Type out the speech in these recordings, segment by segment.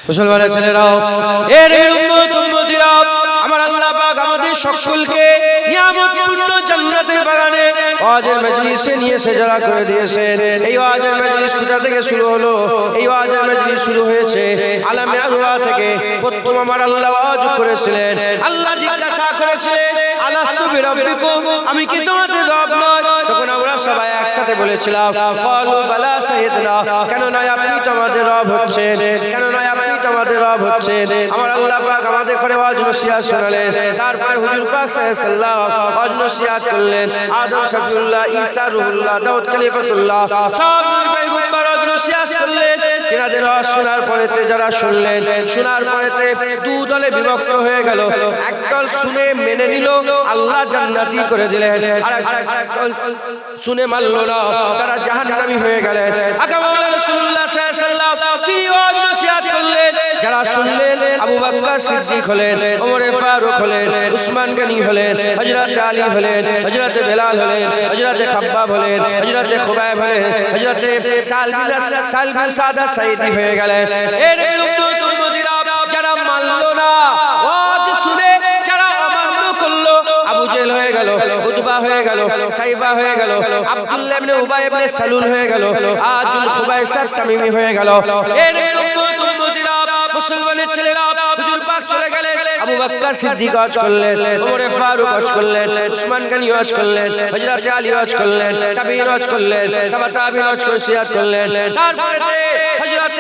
মুসলমানের ছেলেরাও, এর উম্মত উম্মতিরা, আমার আল্লাহ পাক আমাদের সকলকে নিয়ামতপূর্ণ জান্নাতের বাগানে ওয়াজের মজলিসে নিয়ে সেজদা করে দিয়েছেন। এই ওয়াজের মজলিস কোথা থেকে শুরু হলো? এই ওয়াজের মজলিস শুরু হয়েছে আলামে আরওয়া থেকে। প্রথম আমার আল্লাহ ওয়াজ করেছিলেন, আল্লাহ জিজ্ঞাসা করেছিলেন, আলাস্তু বিরাব্বিকুম, আমি কি তোমাদের রব নয়? তখন আমরা সবাই একসাথে বলেছিলাম, ক্বালু বালা সাইয়্যিদনা, কেন নয়, আপনি তো আমাদের রব হচ্ছেন, কেন নয়, আপনি তো আমাদের রব হচ্ছেন। আমার আল্লাহ পাক আমাদের ঘরে ওয়াজ নসিহত শোনালেন। তারপর হুজুর পাক সাল্লাল্লাহু আলাইহি ওয়াসাল্লাম ওয়াজ নসিহত করলেন। আদম শফিউল্লাহ, ঈসা রুহুল্লাহ, দাউদ খলিফাতুল্লাহ সব পয়গম্বর ওয়াজ নসিহত করলেন। তিনাদের ওয়াজ শোনার পরেতে যারা শুনলেন, শোনার পরেতে দু দলে বিভক্ত হয়ে গেল। একদল শুনে মেনে নিল, আল্লাহ জান্নাতি করে দিলেন। আর একদল শুনে মানল না, তারা জাহান্নামী হয়ে গেলেন। আকা মাওলানা রাসূলুল্লাহ সাল্লাল্লাহু আলাইহি ওয়াসাল্লাম তিনি ওয়াজ নসিহত করলেন। যারা শুনলেন, আবু বকর সিদ্দিক হলেন, ওমর ফারুক হলেন, উসমান গনি হলেন, হযরত আলী হলেন, হযরত বেলাল হলেন, হযরত খাব্বাব হলেন, হযরত খুবাইব হলেন, হযরত সাল বিন সাদা সাইদি হয়ে গেলেন। এর উম্মত উম্মতিরা যারা মানলো না, ওয়াজ শুনে যারা অমান্য করলো, আবু জেহেল হয়ে গেল, উতবা হয়ে গেল, সাইবা হয়ে গেল, আব্দুল্লাহ ইবনে উবাই ইবনে সালুল হয়ে গেল, আজুল খুবাইসা তামিমি হয়ে গেল। এর উম্মত উম্মতিরা, মুসলমানের ছেলেরা, হুজুর পাক চলে গেলেন। আবু বকর সিদ্দিক ওয়াজ করলেন, ওমর ফারুক ওয়াজ করলেন, উসমান গনি ওয়াজ করলেন, হযরত আলী ওয়াজ করলেন, তাবিঈন ওয়াজ করলেন, তাবিঈন ওয়াজ করে সিয়াত করলেন। তারপরে হযরত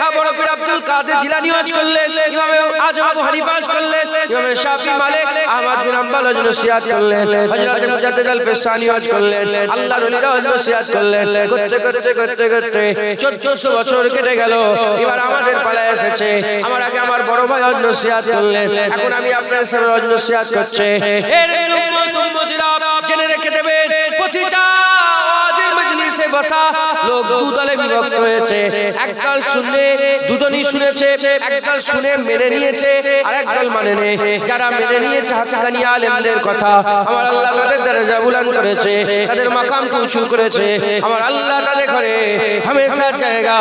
আবু বকর আব্দুল কাদের জিলানী ওয়াজ করলেন, ইমাম আজম আবু হানিফা ওয়াজ করলেন, ইমাম শাফি, মালিক, আহমদ বিন হাম্বল ওয়াজ নসিহত করলেন, হযরত মুজাদ্দিদ আল ফিসানি ওয়াজ করলেন, আল্লাহর ওলিরা ওয়াজ নসিহত করলেন। করতে করতে করতে করতে 1400 বছর কেটে গেল। এবার আমাদের পালা এসেছে। আমার আগে আমার বড় ভাই ওয়াজ নসিহত করলেন, এখন আমি আপনাদের সামনে ওয়াজ নসিহত করছি। এর উম্মত উম্মতিরা জেনে রেখে দেবেন, প্রতিটা ওয়াজের মজলিসে বসা লোক দু দলে বিভক্ত হয়েছে। একদল শুনে, দুজনই শুনেছে, একদল শুনে মেনে নিয়েছে, আর একদল মানে নেই। যারা মেনে নিয়েছে হাক্কানি আলেমদের কথা, আমার আল্লাহ তাদের দরজা বুলন্দ করেছে, তাদের মাকামকে উঁচু করেছে। আমার আল্লাহ তাদের ঘরে হামেশা জায়গা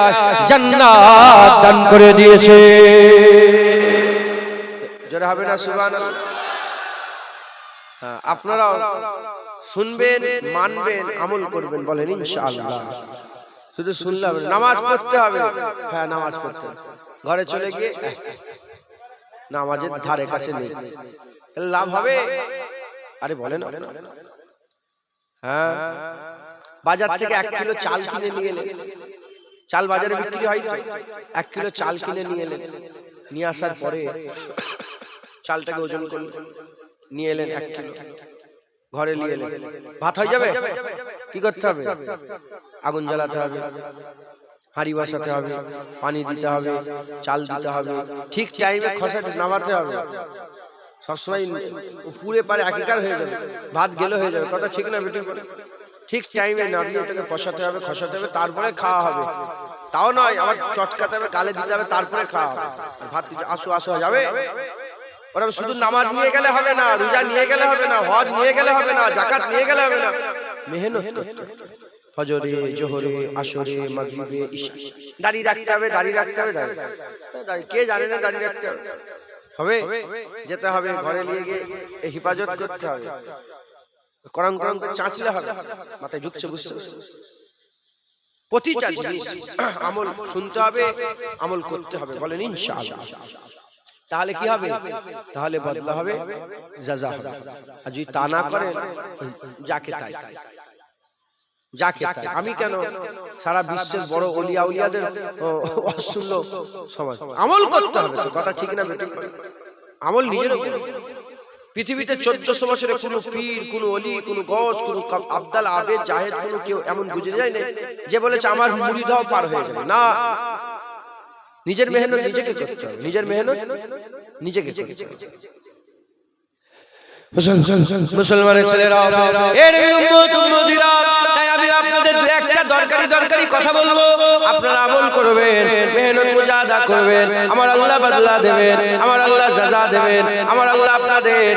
জান্নাত দান করে দিয়েছে। জোরে হবে না সুবহানাল্লাহ? আপনারা শুনবেন, মানবেন, আমল করবেন, বলেন ইনশাআল্লাহ। শুধু শুনলাম, নামাজ পড়তে হবে। হ্যাঁ, নামাজ পড়তে হবে। ঘরে চলে গিয়ে নামাজের ধারে কাছে নেই, লাভ হবে? আরে বলেন। হ্যাঁ, বাজার থেকে 1 কিলো চাল কিনে নিয়ে এলেন। চাল বাজারে বিক্রি হয়, 1 কিলো চাল কিনে নিয়ে এলেন। নিয়ে আসার পরে চালটাকে ওজন করলেন, নিয়ে এলেন 1 কিলো, ঘরে নিয়ে এলেন। ভাত হয়ে যাবে? কি করতে হবে? আগুন জ্বালাতে হবে, হাঁড়ি বসাতে হবে, পানি দিতে হবে, চাল দিতে হবে, ঠিক টাইমে খসাতে নামাতে হবে। সবসময় পুরে পারে একাকার হয়ে যাবে, ভাত গেলে হয়ে যাবে। কথা ঠিক না বেটে? ঠিক টাইমে নামিয়ে ওটাকে বসাতে হবে, খসাতে হবে, তারপরে খাওয়া হবে। তাও নয় আবার চটকাতে হবে, গালে দিতে হবে, তারপরে খাওয়া হবে। ভাত কিছু আসো যাবে? ওরকম শুধু নামাজ নিয়ে গেলে হবে না, রোজা নিয়ে গেলে হবে না, হজ নিয়ে গেলে হবে না, যাকাত নিয়ে গেলে হবে না। মেহনত করতে হবে। ফজরে, জোহরে, আসরে, মাগরিবে, ইশা দাড়ি রাখতে হবে, দাড়ি রাখতে হবে, দাড়ি কে জানে না দাড়ি রাখতে হবে? হবে, যেতে হবে, ঘরে নিয়ে গিয়ে হিফাজত করতে হবে। করং করং চাঁচলে হবে, মাথায় ঢুকছে, বুঝতে বুঝতে প্রতিটা জিনিস আমল শুনতে হবে, আমল করতে হবে, বলেন ইনশাআল্লাহ। তাহলে কি হবে? তাহলে বদলা হবে, জাযা হবে। আর যদি তা না করেন, যাকে তাই। আমি কেন সারা বিশ্বের বড় ওলিয়া উলিয়াদের অশুনল সমাজ? আমল করতে হবে তো, কথা ঠিক না বেঠিক? আমল নিজের উপর। পৃথিবীতে 1400 বছরে কোন পীর, কোন ওলি, কোন গস, কোন আবদাল, আবেদ, জাহেদ, কোন কেউ এমন বুঝে যায় না যে বলেছে আমার মুরিদ হও পার হয়ে যাবে। না, নিজের মেহনত নিজেকে করতে হবে, নিজের মেহনত নিজেকে করতে হবে। মুসলমানের ছেলেরা, এর উম্মত উম্মতিরা, তাই আমি আপনাদের একটা দরকারি কথা বলবো, আপনারা আমল করবেন, মেহনত মুজাহাদা করবেন, আমার আল্লাহ বদলা দেবেন, আমার আল্লাহ সাজা দেবেন, আমার আল্লাহ আপনাদের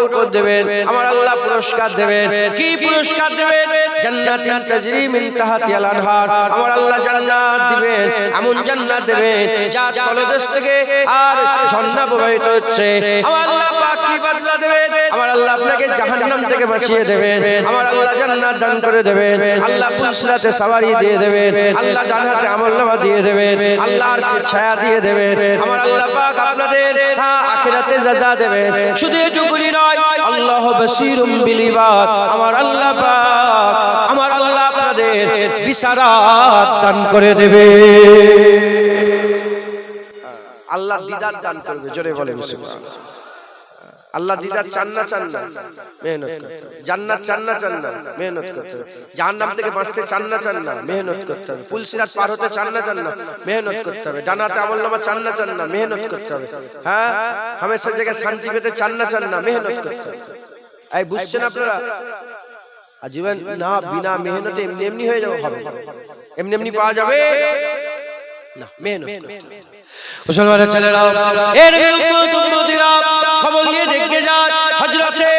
উপর দেবেন, আমার আল্লাহ পুরস্কার দেবেন। কি পুরস্কার দেবেন? জান্নাতুন তাজরি মিন তাহতিহাল আনহার, আমার আল্লাহ জান্নাত দিবেন, এমন জান্নাত দেবেন যা তলদেশ থেকে আর ঝর্ণা প্রবাহিত হচ্ছে। আমার আল্লাহ পাক কি বদলা দেবেন? আমার আল্লাহ আপনাকে জাহান্নাম থেকে বাঁচিয়ে দেবেন, আমার আল্লাহ জান্নাত দান করে দেবেন, আল্লাহ পুলসিরাতে সওয়ারি দিয়ে দেবেন, আল্লাহ ডান হাতে আমলনামা দিয়ে দেবেন, আল্লাহ আরশের ছায়া দিয়ে দেবেন, আমার আল্লাহ পাক আপনাদের আখিরাতে জাযা দেবেন। শুধু এটুকুই নয়, আল্লাহু বাসীরুম বিল ইবাদ, আমার আল্লাহ পাক, আমার আল্লাহ আপনাদের বিশারাত দান করে দেবে। আল্লাহ দিদার দান করবে, জোরে বলেন সুবহানাল্লাহ। আল্লাহ দিদার চান না চান না, মেহনত করতে হবে। জান্নাত চান না চান না, মেহনত করতে হবে। জাহান্নাম থেকে বাঁচতে চান না চান না, মেহনত করতে হবে। পুলসিরাত পার হতে চান না চান না, মেহনত করতে হবে। ডানাতে আমলনামা চান না চান না, মেহনত করতে হবে। হ্যাঁ, হামেশা জায়গায় শান্তি পেতে চান না চান না, মেহনত করতে হবে। এই বুঝছেন আপনারা? জীবন না বিনা মেহনতে এমনি এমনি হয়ে যাবে, হবে এমনি এমনি পাওয়া যাবে না, মেহনত করতে হবে। মুসলমানের ছেলেরা, এর উম্মত উম্মতিরা, খবর নিয়ে দেখে যান, হযরতে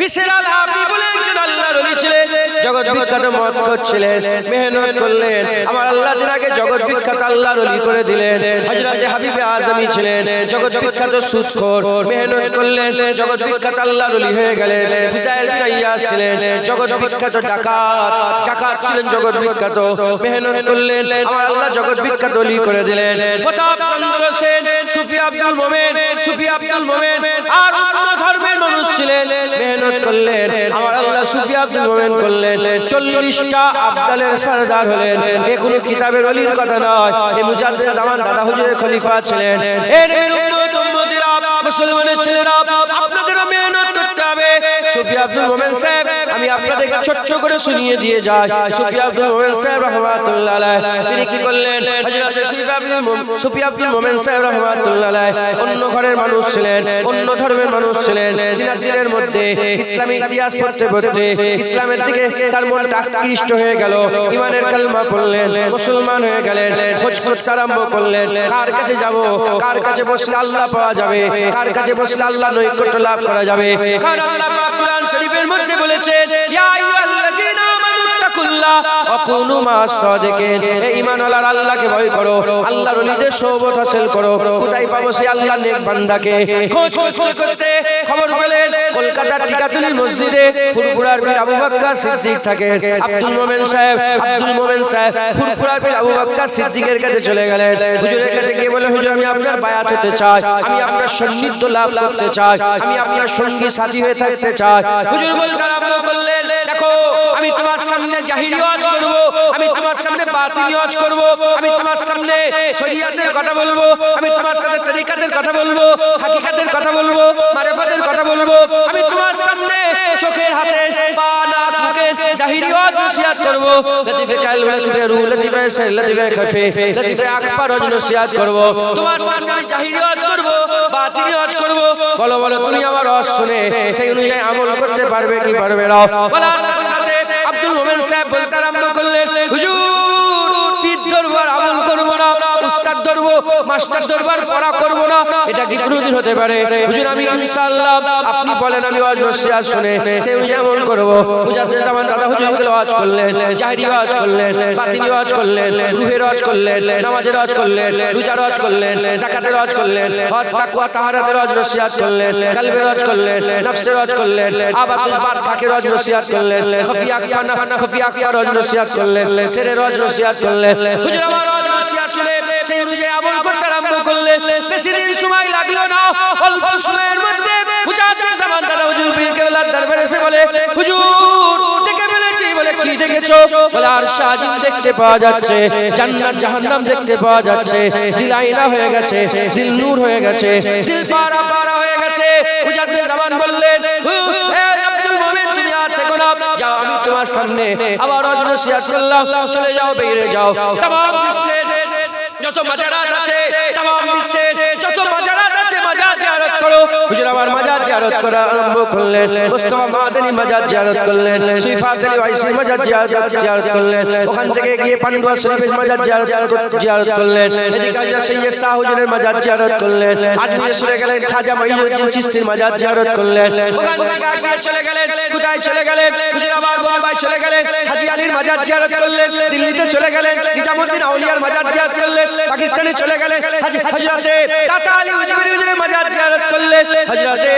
বিশাল আবি বলে একজন আল্লাহর ওলি ছিলেন, জগৎ বিখ্যাত মত করছিলেন, মেহনত করলেন, আমার আল্লাহ তিনাকে জগৎ বিখ্যাত আল্লাহর ওলি করে দিলেন। হযরতে হাবিবে আজমি ছিলেন, জগৎ বিখ্যাত সুদখোর, মেহনত করলেন, জগৎ বিখ্যাত আল্লাহর ওলি হয়ে গেলেন। ফুজাইল বিন ইয়াস ছিলেন, জগৎ বিখ্যাত ডাকাত, ডাকাত ছিলেন জগৎ বিখ্যাত, মেহনত করলেন, আমার আল্লাহ জগৎ বিখ্যাত ওলি করে দিলেন। প্রতাপ চন্দ্র সেন, সুফি আব্দুল মোমেন, সুফি আব্দুল মোমেন আর অন্য ধর্মের মানুষ ছিলেন, মেহনত করলেন, আমার আল্লাহ সুফি আব্দুল মোমেন করলেন। 40টা আবদালের সরদার হলেন। এ কোনো কিতাবের ওলির কথা নয়, এ মুজাদ্দিদ জামান দাদা হুজুরের খলিফা ছিলেন। এর উম্মত উম্মতিরা, মুসলমানের ছেলেরা, আপনাদেরও মেহনত করতে হবে। সুফি আব্দুল মোমেন সাহেব, আমি আপনাদের ছোট্ট করে শুনিয়ে দিয়ে যাই। সুফি আব্দুল মোমেন সাহেব রাহমাতুল্লাহ আলাইহি, তিনি কি করলেন? হযরত সুফি আব্দুল মোমেন সাহেব রাহমাতুল্লাহ আলাইহি অন্য ঘরের মানুষ ছিলেন, অন্য ধর্মের মানুষ ছিলেন। তিনার দিনের মধ্যে ইসলামী ইতিহাস পড়তে পড়তে ইসলামের দিকে তার মনটা আকৃষ্ট হয়ে গেল। ঈমানের কালেমা পড়লেন, মুসলমান হয়ে গেলেন। খোঁজ করতে আরম্ভ করলেন, কার কাছে যাব, কার কাছে বসলে আল্লাহ পাওয়া যাবে, কার কাছে বসলে আল্লাহ নৈকট্য লাভ করা যাবে। কারণ আল্লাহ পাক কুরআন শরীফের মধ্যে বলেছেন, ইয়া আইয়ুহাল্লাযীনা আমানু তাকুল্লাহ ওয়া কুনু মা'আস সাদিকিন, হে ঈমানওয়ালারা আল্লাহকে ভয় করো, আল্লাহর ওলিদের সোহবত হাসিল করো। কোথায় পাবো সেই আল্লাহর নেক বান্দাকে? খোঁজ করতে খবর পেলেন কলকাতার টিকাতুলি মসজিদে ফুরফুরার পীর আবু বকর সিদ্দিক থাকেন। আব্দুল মোমেন সাহেব, আব্দুল মোমেন সাহেব ফুরফুরার পীর আবু বকর সিদ্দিকের কাছে চলে গেলেন। হুজুরের কাছে গিয়ে বলে, হুজুর আমি আপনার বায়াত হতে চাই, আমি আপনার সান্নিধ্য লাভ করতে চাই, আমি আপনার সঙ্গী সাথী হয়ে থাকতে চাই। হুজুর বলতে আরম্ভ করলেন, দেখো আমি তোমার সামনে জাহিরি ওয়াজ করব, আমি তোমার সামনে বাতিনি ওয়াজ করব, আমি তোমার সামনে শরীয়তের কথা বলবো, আমি তোমার সাথে তরিকাতের কথা বলবো, হাকিকাতের কথা বলবো, মারিফাতের কথা বলবো, আমি তোমার সামনে চোখের হাতে পা নাক মুখের জাহিরি ওয়াজ নসিহত করব, লতিফে কালব, লতিফে রূহ, লতিফে সির, লতিফে খফি, লতিফে আকবার ওয়াজ নসিহত করব। তোমার সামনে আমি জাহিরি ওয়াজ করব, বাতিনি ওয়াজ করব। বলো বলো তুমি আমার ওয়াজ শুনে সেই অনুযায়ী আমল করতে পারবে কি পারবে না? বলার সাথে সাথে আব্দুল মোমেন সাহেব বলতে আরম্ভ করলেন, হুজুর পীর দরবার আমল করব না, উস্তাদ দরবার মাস্টার দরবার পড়া করব না, এটা কি কোনোদিন হতে পারে? হুজুর আমি ইনশাআল্লাহ আপনি বলেন আমি ওয়াজ নসিহত শুনে সেই অনুযায়ী আমল করব। মুজাদ্দিদ জামান দাদা হুজুরকে ওয়াজ করলেন, জাহিরি ওয়াজ করলেন, বাতিনি ওয়াজ করলেন, রূহের ওয়াজ করলেন, নামাজের ওয়াজ করলেন, রোজার ওয়াজ করলেন, যাকাতের ওয়াজ করলেন, হজ তাকওয়া তাহারাতের ওয়াজ নসিহত করলেন, কলবের ওয়াজ করলেন, নফসের ওয়াজ করলেন, আবাতুল বাত পাকের ওয়াজ নসিহত করলেন, খফি আকবার ওয়াজ নসিহত করলেন, সিরের ওয়াজ নসিহত করলেন। হুজুর আমার ওয়াজ নসিহত শুনে সেই অনুযায়ী আমল করতে আরম্ভ করলেন। বেশি দিন সময় লাগলো না, অল্প সময়ের মধ্যে মুজাদ্দিদ জামান দাদা হুজুর পীর কেবলার দরবারে এসে বলে, হুজুর দেখে ফেলেছি। বলে কি দেখেছো? বলে আরশ আজিম দেখতে পাওয়া যাচ্ছে, জান্নাত জাহান্নাম দেখতে পাওয়া যাচ্ছে, দিল আয়না হয়ে গেছে, দিল নূর হয়ে গেছে, দিল পারা পারা হয়ে গেছে। মুজাদ্দিদ জামান বললেন, হে আব্দুল মোমেন তুমি আর থেকো না, যাও আমি তোমার সামনে আবার ওয়াজ নসিহত করলাম, চলে যাও, বেরিয়ে যাও। तमाम বিশ্বের যত মাজারাত আছে, तमाम বিশ্বের যত মাজারাত আছে, মাজার জিয়ারত করো। হুজুর আমার মাজার জিয়ারত করা আরম্ভ করলেন। মুস্তাফা মাদানী মাজার জিয়ারত করলেন। সুইফাত আলী ওয়াইসি মাজার জিয়ারত করলেন। ওখান থেকে গিয়ে পান্ডুয়া শরীফের মাজার জিয়ারত করলেন। এদিকে হযরত সৈয়দ শাহ হুজুরের মাজার জিয়ারত করলেন। আজমিরে চলে গেলেন, খাজা মঈনুদ্দিন চিশতির মাজার জিয়ারত করলেন। ওখান থেকে গিয়ে চলে গেলেন, কোথায় চলে গেলেন? হুজুর আবার বোম্বাই চলে গেলেন, হাজী আলীর মাজার জিয়ারত করলেন। দিল্লিতে চলে গেলেন, নিজামুদ্দিন আউলিয়ার মাজার জিয়ারত করলেন। পাকিস্তানে চলে গেলেন, হযরতে দাতা আলী হুজুরের মাজার জিয়ারত করলেন। হযরতে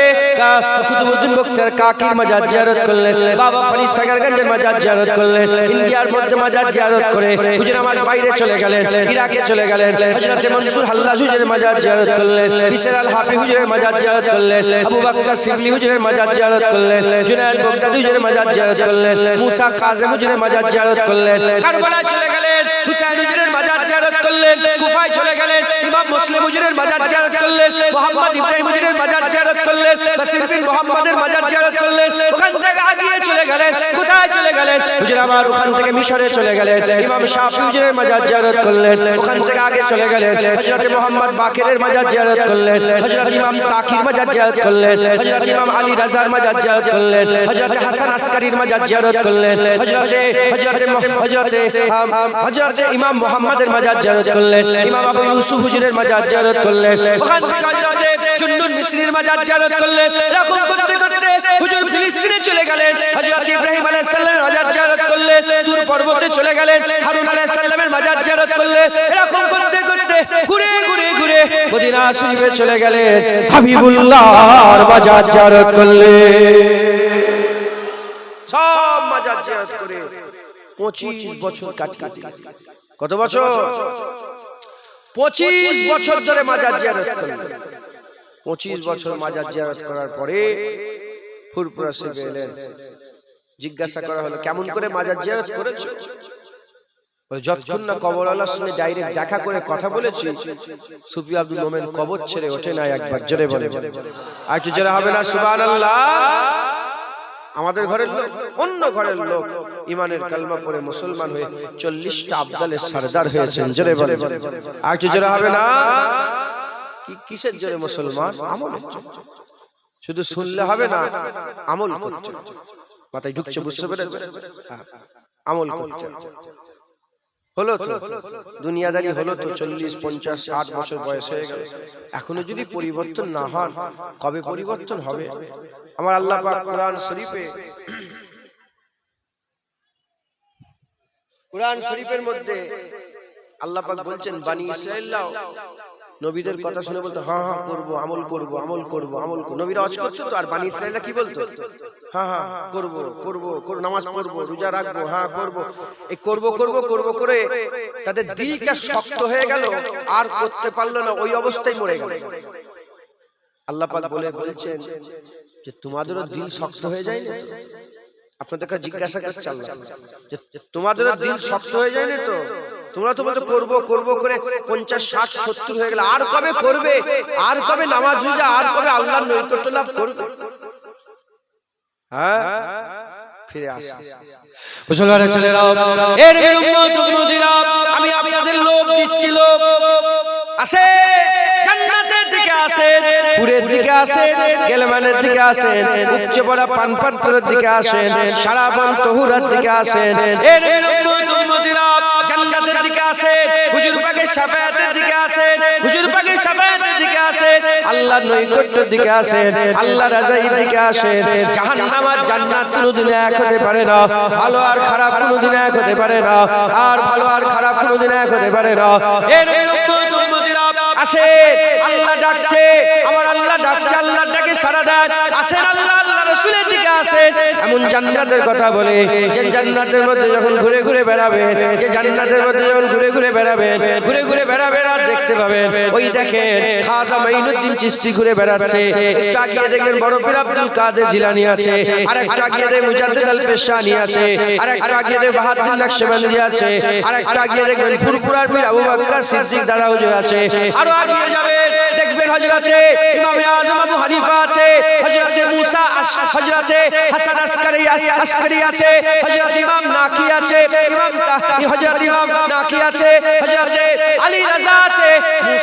কুতুবউদ্দিন বখতিয়ার কাকির মাজার জিয়ারত করলেন। বাবা ফরিদ সাগরগঞ্জের মাজার জিয়ারত করলেন। ইন্ডিয়ার মধ্যে মাজার জিয়ারত করে হুজুর আমার বাইরে চলে গেলেন, ইরাকে চলে গেলেন। হযরতে মনসুর হাল্লাজ হুজুরের মাজার জিয়ারত করলেন। বিশর আল হাফি হুজুরের মাজার জিয়ারত করলেন। আবু বকর সিবলি হুজুরের মাজার জিয়ারত করলেন। জুনায়েদ বগদাদি হুজুরের মাজার জিয়ারত করলেন। মুসা কাজেম হুজুরের মাজার জিয়ারত করলেন। কারবালায় চলে গেলেন, হুসাইন হুজুরের মাজার জিয়ারত করলেন। কুফায় চলে গেলেন, ইমাম মুসলিম হুজুরের মাজার জিয়ারত করলেন। মুহাম্মদ ইব্রাহিম হুজুরের মাজার জিয়ারত করলেন। বাসির বিন মুহাম্মদের মাজার জিয়ারত করলেন। ওখান থেকে আগিয়ে চলে গেলেন, কোথায় চলে গেলেন? হুজুর আমার ওখান থেকে মিশরে চলে গেলেন, ইমাম শাফি হুজুরের মাজার জিয়ারত করলেন। ওখান থেকে আগে চলে গেলেন, হযরত মুহাম্মদ বাকিরের মাজার জিয়ারত করলেন। হযরত ইমাম তাকির মাজার জিয়ারত করলেন। হযরত ইমাম আলী রাজার মাজার জিয়ারত করলেন। হযরত হাসান আসকারীর মাজার জিয়ারত করলেন। হযরত ইমাম মুহাম্মদের মাজার জিয়ারত করলেন। ইমাম আবু ইউসুফ হুজুরের মাজার জিয়ারত করলেন। ওখান থেকে হযরত জুন্নুন মিসরির মাজার জিয়ারত করলেন। এরকম করতে করতে হুজুর ফিলিস্তিনে চলে গেলেন, হযরত ইব্রাহিম আলাইহিস সালামের মাজার জিয়ারত করলেন। তুর পর্বতে চলে গেলেন, হারুন আলাইহিস সালামের মাজার জিয়ারত করলেন। এরকম করতে করতে ঘুরে ঘুরে ঘুরে মদিনা শরীফে চলে গেলেন, হাবিবুল্লাহর মাজার জিয়ারত করলেন। সব মাজার জিয়ারত করে 25 বছর কাটিয়ে দিলেন। কত বছর? 25 বছর ধরে মাজার জিয়ারত করলেন। 25 বছর মাজার জিয়ারত করার পরে ফুরফুরা শরীফে এলেন। জিজ্ঞাসা করা হলো, কেমন করে মাজার জিয়ারত করেছো? যতক্ষণ না কবরওয়ালার সঙ্গে ডাইরেক্ট দেখা করে কথা বলেছি, সুফি আব্দুল মোমেন কবর ছেড়ে ওঠে না। একবার জোরে বলে, আর কি জোরে হবে না সুবহানাল্লাহ? আমাদের ঘরের লোক, অন্য ঘরের লোক ইমানের কালমা পড়ে মুসলমান হয়ে 40টা আব্দালের সরদার হয়েছেন। জোরে বলে, আর কি জোরে হবে না? কিসের জোরে মুসলমান? আমলের জন্য। শুধু শুনলে হবে না, আমল করতে হবে। মাথায় ঢুকছে, বুঝতে পেরেছেন? আমল করতে হবে। হলো তো দুনিয়াদারি, হলো তো 40, 50, 60 বছর বয়স হয়ে গেল, এখনো যদি পরিবর্তন না হয়, কবে পরিবর্তন হবে? আমার আল্লাহ পাক কোরআন শরীফের মধ্যে আল্লাহ পাক বলছেন, বানি ইসরাঈলরাও নবীদের কথা শুনে বলতো, হ্যাঁ হ্যাঁ করবো, আমল করবো, আমল করবো, আমল করবো। নবীরা হজ করতো তো, আর বানি ইসরাঈলরা কি বলতো? হ্যাঁ হ্যাঁ করবো, করবো, নামাজ পড়বো, রোজা রাখবো, হ্যাঁ করবো। এই করবো করবো করবো করে তাদের দিলটা শক্ত হয়ে গেল, আর করতে পারলো না, ওই অবস্থায় মরে গেল। আল্লাহ পাক বলছেন যে তোমাদেরও দিল শক্ত হয়ে যায় না? আপনাদেরকে জিজ্ঞাসা করছে আল্লাহ যে তোমাদেরও দিল শক্ত হয়ে যায় না তো? তোমরা তো বলছো করবো করবো করে 50, 60, 70 হয়ে গেল, আর কবে করবে? আর কবে নামাজ রোজা, আর কবে আল্লাহর নৈকট্য লাভ করবে? হ্যাঁ, ফিরে আসে মুসলমানের ছেলেরা, এর উম্মত উম্মতিরা, আমি আপনাদের লোক দিচ্ছি, লোক আসে জান্নাতের দিকে আসেন, পুরের দিকে আসেন, গেলমানের দিকে আসেন, উপচে পড়া পানপাত্রের দিকে আসেন, সারাবন তহুরার দিকে আসেন। এর উম্মত উম্মতিরা জান্নাতের দিকে আসেন, হুজুর পাকের শাফায়াতের দিকে আসেন, হুজুর পাকের শাফায়াতের দিকে আসেন, আল্লাহর নৈকট্যের দিকে আসেন, আল্লাহর রাজার দিকে আসেন। জাহান্নাম আর জান্নাত কোনোদিন এক হতে পারে না, ভালো আর খারাপ কোনোদিন এক হতে পারে না, আর ভালো আর খারাপ কোনোদিন এক হতে পারে না। এর উম্মত উম্মতিরা আসে, আল্লাহ ডাকছে, আমার আল্লাহ ডাকছে, আল্লাহর ডাকে সাড়া দেন, আসেন আল্লাহ আল্লাহ রাসূলের দিকে আসেন। এমন জান্নাতের কথা বলে, যে জান্নাতের মধ্যে যখন ঘুরে ঘুরে বেড়াবেন, যে জান্নাতের মধ্যে যখন ঘুরে ঘুরে বেড়াবেন, ঘুরে ঘুরে বেড়াবেন আর দেখতে পাবেন, ওই দেখেন খাজা মঈনুদ্দিন চিশতি ঘুরে বেড়াচ্ছে, একটু আগিয়ে দেখবেন বড় পীর আব্দুল কাদের জিলানী আছে, আর একটা আগিয়ে দেখবেন মুজাদ্দিদ আল পেশানি আছে, আর একটা আগিয়ে দেখবেন বাহাউদ্দিন নকশবন্দি আছে, আর একটা আগিয়ে দেখবেন ফুরফুরার পীর আবু বকর সিদ্দিক দাদা হুজুর আছে, আরো আগিয়ে যাবেন দেখবেন হযরতে ইমামে আযম আবু হানিফা আছে, হযরতে মুসা হযরতে হাসান আসকারী আছে, হযরত ইমাম নাকি আছে, হযরত ইমাম নাকি আছে, হযরতে আলী রাজা আছে,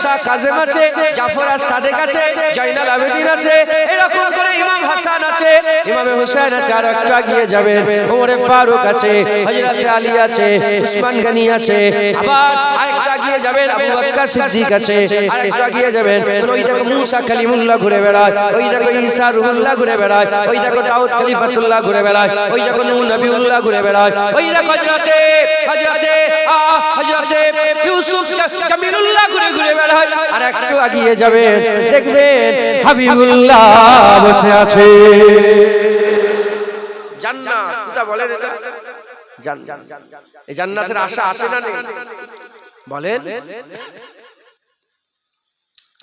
মুসা কাজেম আছে, জাফর আর সাদেক আছে, জয়নাল আবেদিন আছে, এরকম করে ইমাম হাসান আছে, ইমাম হুসাইন আছে, আর একটু এগিয়ে যাবেন ওমরে ফারুক আছে, হযরত আলী আছে, উসমান গনি আছে, আবার আরেকটু এগিয়ে যাবেন আবু বকর সিদ্দিক আছে, আরেকটু এগিয়ে যাবেন ওই দেখো মুসা কালিমুল্লাহ ঘুরে বেড়ায়, ওই দেখো ঈসা রুহুল্লাহ ঘুরে বেড়ায়, ওই দেখো দাউদ খলিফাতুল্লাহ ঘুরে বেড়ায়, ওই দেখো নূহ নবিউল্লাহ ঘুরে বেড়ায়, ওই দেখো হযরতে ইউসুফ জামিলুল্লাহ ঘুরে ঘুরে বেড়ায়, আর একটু এগিয়ে যাবেন দেখবেন হাবিবুল্লাহ বসে আছে। জান্নাত কোথা বলেন এটা? জান্নাত। এই জান্নাতের আশা আছে না নেই বলেন?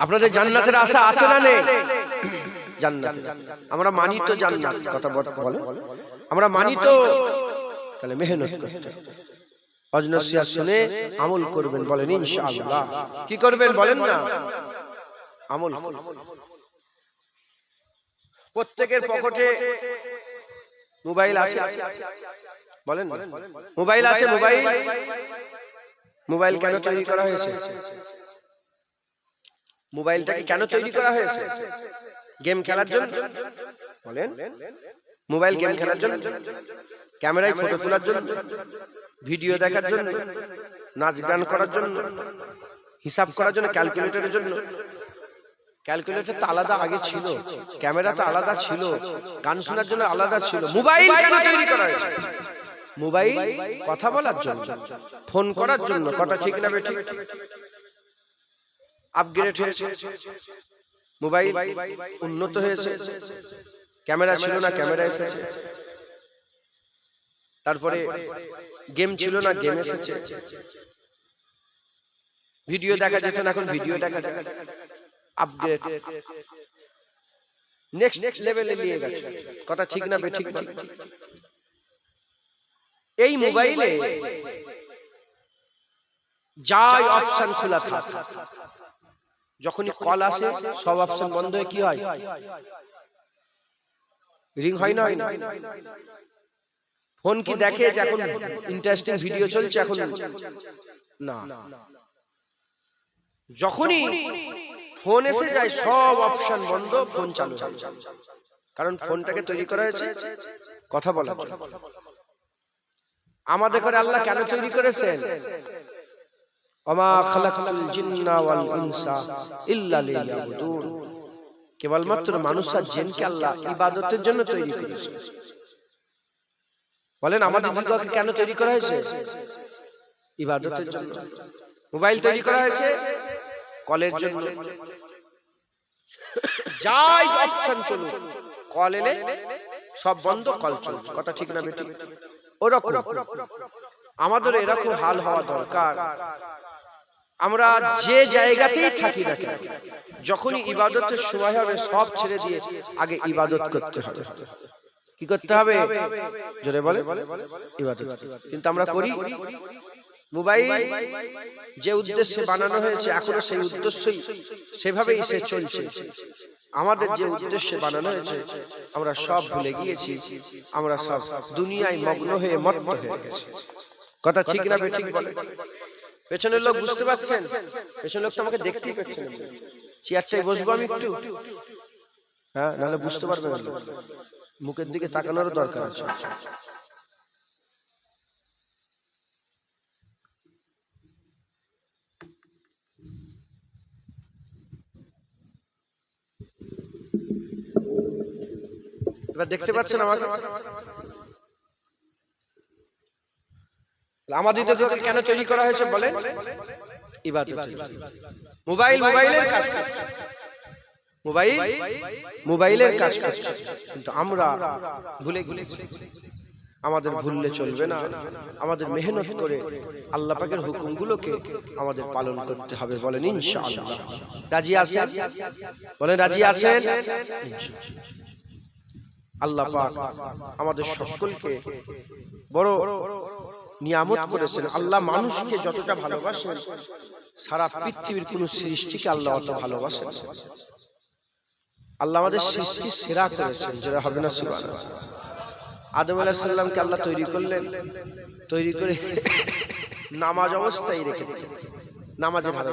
আপনাদের জান্নাতের আশা আছে না নেই? জান্নাত আমরা মানি তো, জান্নাত কথা বলেন আমরা মানি তো, তাহলে মেহনত করতে অজনসিয়া শুনে আমল করবেন, বলেন ইনশাআল্লাহ। কি করবেন বলেন না? আমল করবেন। প্রত্যেকের পকেটে মোবাইল আছে, বলেন মোবাইল আছে। মোবাইল কেন তৈরি করা হয়েছে? মোবাইলটাকে কেন তৈরি করা হয়েছে? গেম খেলার জন্য? বলেন মোবাইল গেম খেলার জন্য, ক্যামেরায় ফটো তোলার জন্য, ভিডিও দেখার জন্য, নাচ গান করার জন্য, হিসাব করার জন্য, ক্যালকুলেটরের জন্য। ক্যালকুলেটর তো আলাদা আগে ছিল, ক্যামেরা তো আলাদা ছিল, গান শোনার জন্য আলাদা ছিল। মোবাইল কেন তৈরি করা হয়েছে? মোবাইল কথা বলার জন্য, ফোন করার জন্য। কথা ঠিক না বেঠিক? আপগ্রেড হয়েছে মোবাইল, উন্নত হয়েছে। ক্যামেরা ছিল না, ক্যামেরা এসেছে। তারপরে গেম ছিল না, গেম এসেছে। ভিডিও দেখা যেত না, এখন ভিডিও দেখা যায়। আপগ্রেড, নেক্সট লেভেলে নিয়ে গেছে। কথা ঠিক না বেঠিক? এই মোবাইলে যাই অপশন খোলা থাকে, যখনই কল আসে সব অপশন বন্ধ হয়ে কি হয়? রিং হয় না? ফোন কি দেখে যে এখন ইন্টারেস্টিং ভিডিও চলছে? এখন না। যখনই ফোন এসে যায় সব অপশন বন্ধ, ফোন চালু হয়। কারণ ফোনটাকে তৈরি করা হয়েছে কথা বলার জন্য। আমাদের করে আল্লাহ কেন তৈরি করেছেন? ওমা খালাকাতুল জিন্না ওয়াল ইনসা ইল্লা লিয়াবুদুন। কেবলমাত্র মানুষ আর জিনকে আল্লাহ ইবাদতের জন্য তৈরি করেছেন। বলেন আমাদের দিগকে কেন তৈরি করা হয়েছে? ইবাদতের জন্য। মোবাইল তৈরি করা হয়েছে কলের জন্য। যাই অপশন চলুক, কল এলে সব বন্ধ, কল চলছে। কথা ঠিক না বেঠিক? ওরকম আমাদের এরকম হাল হওয়া দরকার। আমরা যে জায়গাতেই থাকি না কেন, যখনই ইবাদতের সময় হবে সব ছেড়ে দিয়ে আগে ইবাদত করতে হবে। কি করতে হবে? জোরে বলে ইবাদত। কিন্তু আমরা করি? মোবাইল যে উদ্দেশ্যে বানানো হয়েছে এখনো সেই উদ্দেশ্যই সেভাবেই সে চলছে। আমাদের যে উদ্দেশ্যে বানানো হয়েছে আমরা সব ভুলে গিয়েছি। আমরা সব দুনিয়ায় মগ্ন হয়ে মত্ত হয়ে গেছি। কথা ঠিক না বেঠিক বলে? পেছনের লোক বুঝতে পারছেন? পেছনের লোক তো আমাকে দেখতেই পাচ্ছেন। চেয়ারটায় বসবো আমি একটু, হ্যাঁ, নাহলে বুঝতে পারবেন না। মুখের দিকে তাকানোর দরকার আছে। এবার দেখতে পাচ্ছেন আমাকে? আমাদের দিগকে কেন তৈরি করা হয়েছে বলেন? ইবাদতের জন্য। মোবাইল মোবাইলের কাজ করছে, মোবাইলের কাজ করছে, কিন্তু আমরা ভুলে গিয়েছি। আমাদের ভুললে চলবে না। আমাদের মেহনত করে আল্লাহ পাকের হুকুমগুলোকে আমাদের পালন করতে হবে। বলেন ইনশাআল্লাহ। রাজি আছেন? বলেন রাজি আছেন? আল্লাহ পাক আমাদের সকলকে বড় নিয়ামত করেছেন। আল্লাহ মানুষকে যতটা ভালোবাসেন সারা পৃথিবীর কোন সৃষ্টিকে আল্লাহ অত ভালোবাসেন। আল্লাহ আমাদের সৃষ্টি সেরা করেছেন, যেটা হবে না সুবহানাল্লাহ। আদম আলাইহিস সালামকে আল্লাহ তৈরি করলেন, তৈরি করে নামাজ অবস্থায় রেখে দিলেন, নামাজে ভালো।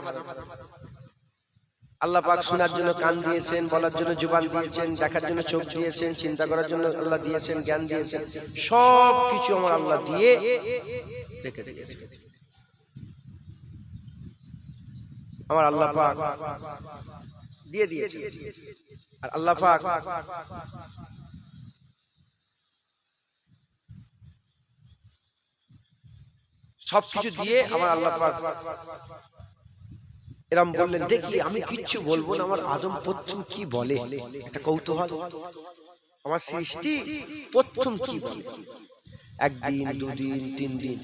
আল্লাহ পাক শোনার জন্য কান দিয়েছেন, বলার জন্য জুবান দিয়েছেন, দেখার জন্য চোখ দিয়েছেন, চিন্তা করার জন্য আল্লাহ দিয়েছেন, জ্ঞান দিয়েছেন, সব কিছু আমার আল্লাহ দিয়ে রেখে দিয়েছেন। আমার আল্লাহ পাক দিয়ে দিয়েছেন। আর আল্লাহ পাক সবকিছু দিয়ে আমার আল্লাহ পাক এরম বললেন, দেখি আমি কিচ্ছু বলবো না, আমার আদম প্রথম কি বলে, একটা কৌতূহল, আমার সৃষ্টি প্রথম কি বলে। একদিন, দুদিন, 3 দিন,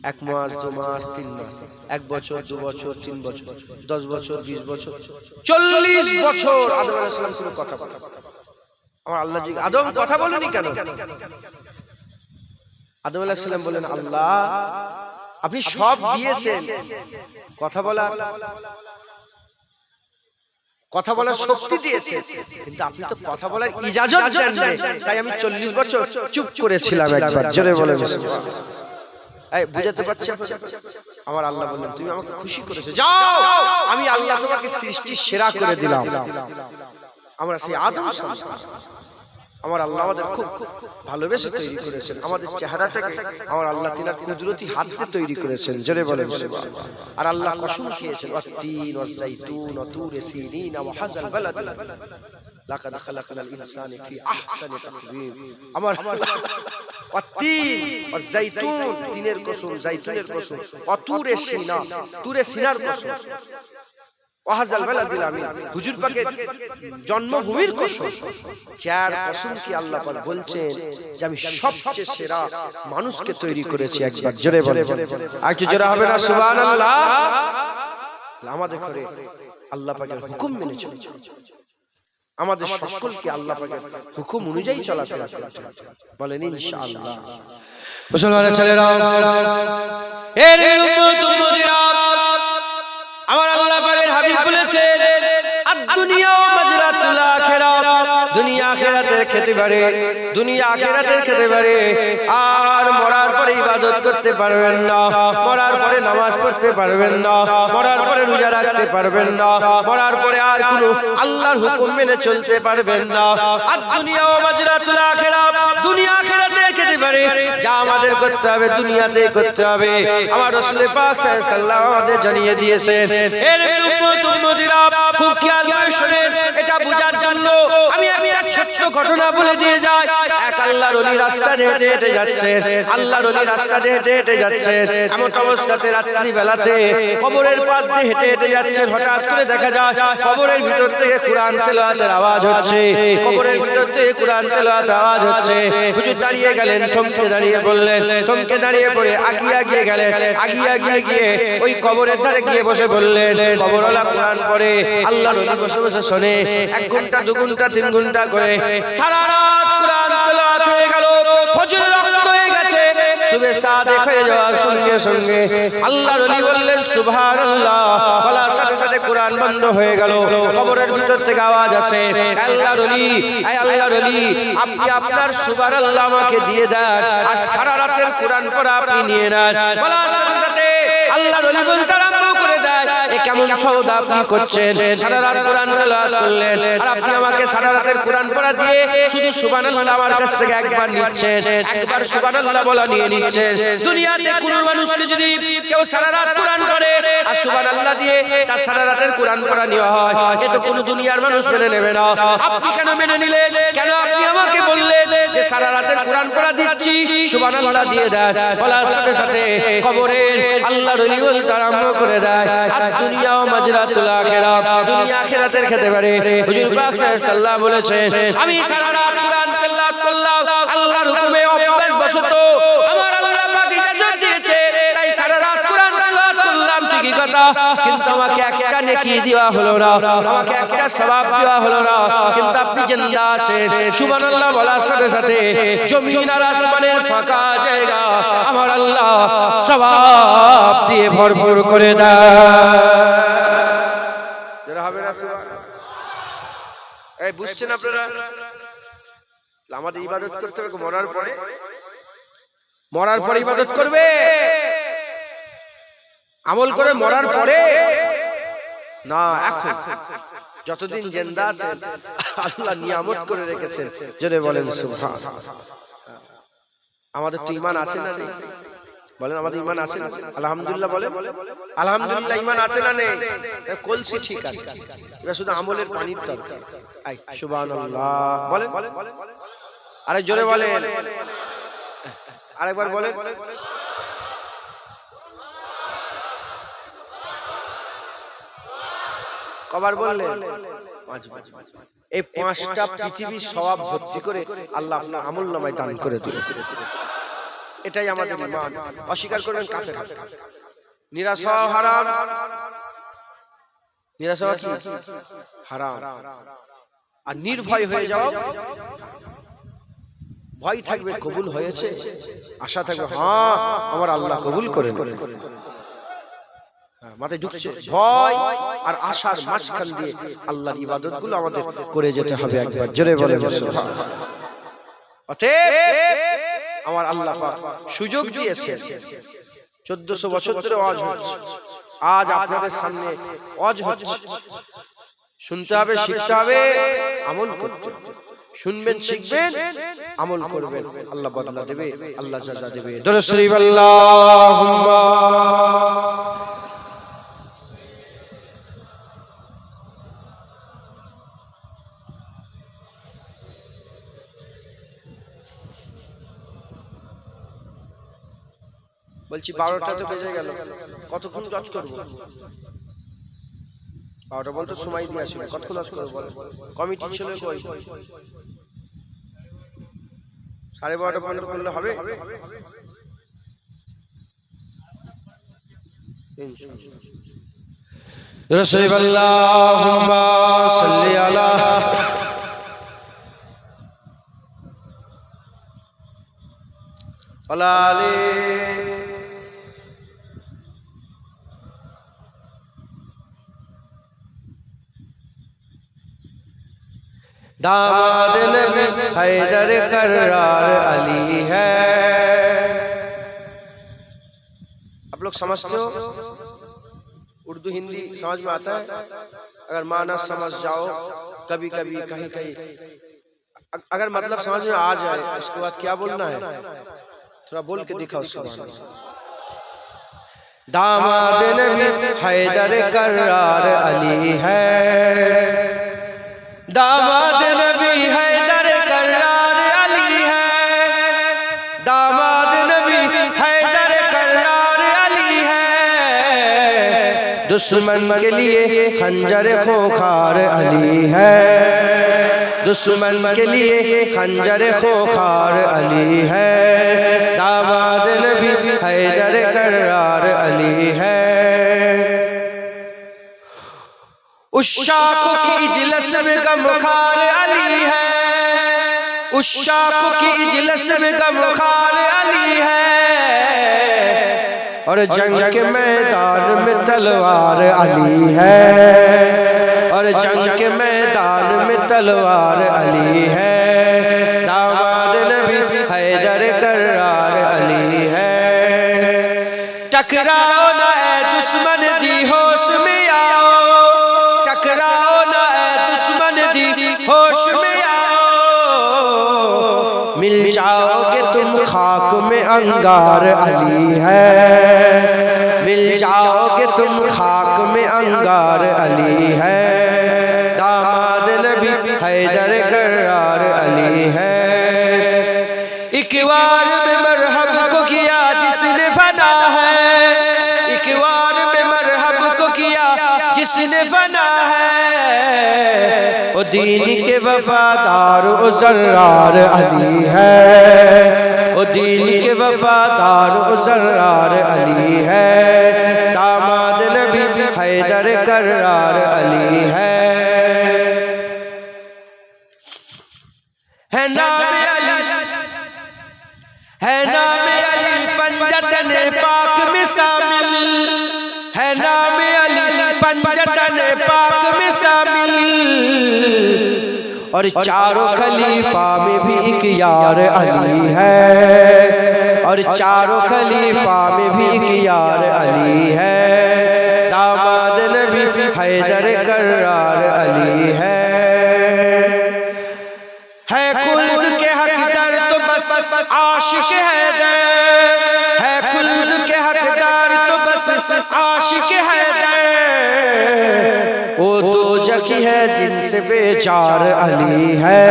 1 মাস, 2 মাস, 3 মাস, 1 বছর, 2 বছর, 3 বছর, 10 বছর, 20 বছর, 40 বছর আদম আলাইহিস সালাম কোনো কথা বলে। আমার আল্লাহ জি, আদম কথা বলেনি কেন? আদম আলাইহিস সালাম বলেন, আল্লাহ আপনি সব দিয়েছেন, কথা বলার শক্তি দিয়েছেন, কিন্তু আপনি তো কথা বলার ইজাজত দেন নাই, তাই আমি 40 বছর চুপ করেছিলাম। একবার জোরে বলেন এই বুঝাতে পারছি? আমার আল্লাহ বললেন, তুমি আমাকে খুশি করেছো, যাও আমি আল্লাহ তোমাকে সৃষ্টির সেরা করে দিলাম। আমরা সেই আদম সন্তান। আমার আল্লাহ আমাদের খুব ভালোবেসে তৈরি করেছেন, আমাদের চেহারাটাকে আমার আল্লাহ তিনার কুদরতি হাত দিয়ে তৈরি করেছেন। জোরে বলেন সুবহানাল্লাহ। আর আল্লাহ কসম খেয়েছেন, ওয়াত-তিন ওয়াজ-যাইতুন ওয়া তুর সিনিন ওয়া হাযাল বালাদ লাকাদ খালাকনাল ইনসানা ফি আহসানি তাকওয়িম। আমার ওয়াত-তিন ওয়াজ-যাইতুন, তিনের কসম, যাইতুনের কসম, ওয়া তুর সিনা, তুরে সিনার কসম, ওয়াহাজাল বালাদিল আমিন, হুজুর পাকের জন্মভূমির কসম। চার কসম কি আল্লাহ পাক বলছেন যে আমি সবচেয়ে সেরা মানুষকে তৈরি করেছি। একবার জোরে বলে, আর কি জোরে হবে না সুবহানাল্লাহ? আমাদের করে আল্লাহ পাকের হুকুম মেনে চলে, আমাদের সকলকে আল্লাহ পাকের হুকুম অনুযায়ী চলাফেরা করতে হবে। বলেন ইনশাআল্লাহ। মুসলমানের ছেলেরা, এর উম্মত উম্মতিরা, আমার আল্লাহ পাকের হাবিব বলেছেন, আদ-দুনিয়া মাজরাতুল আখিরাত, দুনিয়া আখিরাতের খেতে পারে, দুনিয়া আখিরাতের খেতে পারে। আর মরার পরে ইবাদত করতে পারবেন না, মরার পরে নামাজ পড়তে পারবেন না, মরার পরে রোজা রাখতে পারবেন না, মরার পরে আর কোনো আল্লাহর হুকুম মেনে চলতে পারবেন না। আদ-দুনিয়া মাজরাতুল আখিরাত, দুনিয়া আখিরাতের খেতে পারে, যা আমাদের করতে হবে দুনিয়াতেই করতে হবে। আমার রাসূল পাক সাল্লাল্লাহু আলাইহি ওয়াসাল্লাম আমাদের জানিয়ে দিয়েছেন। এর উম্মত উম্মতিরা খুব খেয়াল করে শুনেন, এটা বোঝার জন্য আমি একটা ছোট্ট ঘটনা বলে দিয়ে যাই। এক আল্লাহর ওলি রাস্তা দিয়ে হেঁটে হেঁটে যাচ্ছে, আল্লাহর ওলি রাস্তা দিয়ে হেঁটে হেঁটে যাচ্ছে, এমন অবস্থাতে রাত্রি বেলাতে কবরের পাশ দিয়ে হেঁটে হেঁটে যাচ্ছেন। হঠাৎ করে দেখা যায় কবরের ভিতর থেকে কুরআন তেলাওয়াতের আওয়াজ হচ্ছে, কবরের ভিতর থেকে কুরআন তেলাওয়াতের আওয়াজ হচ্ছে। হুজুর দাঁড়িয়ে গেলেন, থমকে দাঁড়িয়ে বললেন, থমকে দাঁড়িয়ে পড়ে আগিয়ে গেলেন, আগিয়ে গিয়ে ওই কবরের ধারে গিয়ে বসে বললেন, কবরওয়ালা কুরআন পড়ে, আল্লাহর ওলি বসে বসে শোনে, 1 ঘন্টা 2 ঘন্টা 3 ঘন্টা করে সারা রাত কুরআন তেলাওয়াত হয়ে গেল, ফজরের ওয়াক্ত হয়ে গেছে, সুবহে সাদেক হয়ে যাওয়ার সঙ্গে সঙ্গে আল্লাহর ওলি বললেন সুবহানাল্লাহ, বলার সাথে সাথে কুরআন বন্ধ হয়ে গেল। কবরের ভিতর থেকে আওয়াজ আসে, আল্লাহর ওলি, আয় আল্লাহর ওলি, আপনি আপনার সুবহানাল্লাহ আমাকে দিয়ে দেন, আর সারা রাতের কুরআন পড়া আপনি নিয়ে নেন। বলার সাথে সাথে আল্লাহর ওলি বলতে আরম্ভ করে দেয়, এ কেমন সওদা আপনি করছেন? সারা রাত কুরআন তেলাওয়াত করলেন, আর আপনি আমাকে সারা রাতের কুরআন পড়া দিয়ে শুধু সুবহানাল্লাহ আমার কাছ থেকে একবার নিচ্ছেন, একবার সুবহানাল্লাহ বলা নিয়ে নিচ্ছেন। দুনিয়াতে কোন মানুষকে যদি কেউ সারা রাত কুরআন পড়ে আর সুবহানাল্লাহ দিয়ে তার সারা রাতের কুরআন পড়া নেওয়া হয়, এ তো কোনো দুনিয়ার মানুষ মেনে নেবে না। আপনি কেন মেনে নিলেন? কেন আপনি আমাকে বললেন যে সারা রাতের কুরআন পড়া দিচ্ছি, সুবহানাল্লাহ দিয়ে দেন? বলার সাথে সাথে কবরের আল্লাহর ওলি বলতে আরম্ভ করে দেয়, আদ-দুনিয়া মাজরাতুল আখিরাত, দুনিয়া আখিরাতের খেতে পারে। হুজুর পাক সাল্লাল্লাহু আলাইহি ওয়াসাল্লাম বলেছেন, আমি সারা রাত কুরআন তেলাওয়াত করলাম, আল্লাহর হুকুমে অভ্যাস বশত আমার আল্লাহ পাক ইজাজত দিয়েছে, তাই সারা রাত কুরআন তেলাওয়াত করলাম, ঠিকই কথা, কিন্তু আমাকে একটা নেকি দেওয়া হলো না, আমাকে একটা সওয়াব দেওয়া হলো না। কিন্তু আপনি জিন্দা আছেন, সুবহানাল্লাহ বলার সাথে সাথে জমিন আর আসমানের ফাঁকা জায়গা আমার আল্লাহ সওয়াব দিয়ে ভরপুর করে দেয়। যারা হবে না সুবহানাল্লাহ, এই বুঝছেন আপনারা? আমাদের ইবাদত করতে হবে মরার পরে, মরার পরে ইবাদত করবে, আমল করে মরার পরে না, এখন যতদিন জিন্দা আছেন আল্লাহ নিয়ামত করে রেখেছেন, জোরে বলেন সুবহানাল্লাহ। আমাদের তো ঈমান আছে না নেই? বলেন আমাদের ঈমান আছে না? আলহামদুলিল্লাহ বলেন আলহামদুলিল্লাহ। ঈমান আছে না নেই? কলসি ঠিক আছে, এবার শুধু আমলের পানির দরকার। আই সুবহানাল্লাহ বলেন, আরে জোরে বলেন, আরেকবার বলেন। কবার বললেন? পাঁচবার। এই পাঁচটা পৃথিবীর সওয়াব ভর্তি করে আল্লাহ আপনার আমলনামায় দান করে দিবেন। এটাই আমাদের ঈমান। অস্বীকার করবেন কাফের। নিরাশ হওয়া হারাম, নিরাশ হওয়া কি হারাম। আর নির্ভয় হয়ে যাও, ভয় থাকবে কবুল হয়েছে, আশা থাকবে হ্যাঁ আমার আল্লাহ কবুল করে নেবেন। মাথায় ঢুকছে ভয় আর আশার মাঝখান দিয়ে আল্লাহর ইবাদতগুলো আমাদের করে যেতে হবে। একবার জোরে বলে সুবহানাল্লাহ। অতএব আমার আল্লাহ পাক সুযোগ দিয়েছেন, 1400 বছর ধরে ওয়াজ হচ্ছে, আজ আপনাদের সামনে ওয়াজ হচ্ছে। শুনতে হবে, শিখতে হবে, আমল করতে হবে। শুনবেন, শিখবেন, আমল করবেন, আল্লাহ বদলা দেবে, আল্লাহ জাযা দেবে। দরুদ শরীফ আল্লাহুম্মা। বলছি 12টা তো বেজে গেল, কতক্ষণ কাজ করব? 12টা বলতে সময় দিয়ে আসলে কতক্ষণ কাজ করব? কমিটি ছিল কই? 12:30 পর্যন্ত করলে হবে ইনশাআল্লাহ। রাসূল আল্লাহুম্মা সাল্লি আলা আলী दामाद नबी हैदर करार अली है। आप लोग समझते हो? उर्दू हिंदी समझ में आता है? अगर माना समझ जाओ, कभी कभी कहीं कहीं अगर मतलब समझ में आ जाए, उसके बाद क्या बोलना है थोड़ा बोल के दिखाओ। सुभान दामाद नबी हैदर करार अली है, दामाद नबी हैदर करार अली है, दामाद नबी हैदर करार अली है। दुश्मन के लिए खंजर खोखार अली है, दुश्मन के लिए खंजर खोखार अली है। दामाद नबी हैदर करार अली है। उश्शाक़ों की इजलस में गमखार अली है, उश्शाक़ों की इजलस में गमखार अली है। और जंग के मैदान में तलवार अली है, और जंग के मैदान में तलवार अली है। दामाद नबी हैदर करार अली है। टकराओ ना ए दुश्मन दी होश में आओ, टकराओ ना ए दुश्मन दी होश में आओ। मिल जाओगे तुम खाक में अंगार अली है, मिल जाओगे तुम खाक में अंगार अली है। दामाद नबी हैदर करार अली है। एक बार में मरहब को किया जिसने फना है, एक बार में मरहब को किया जिसने फना है। वो दीन के वफादार ओ जर्रार अली है, वो दीन के वफादार ओ जर्रार अली है। दामाद नबी हैदर करार अली है। नाम अली है, नाम अली पंजतन पाक में शामिल है, नाम अली पंजतन पाक में शामिल। और चारों खलीफा में भी एक यार अली है, और चारों खलीफा में भी एक यार अली है। दामाद नबी हैदर कर्रार अली है खुल्द के हकदार तो बस आशिक हैदर है खुल्द के हकदार तो बस आशिक हैदर वो दो जखी है जिनसे बेजार अली है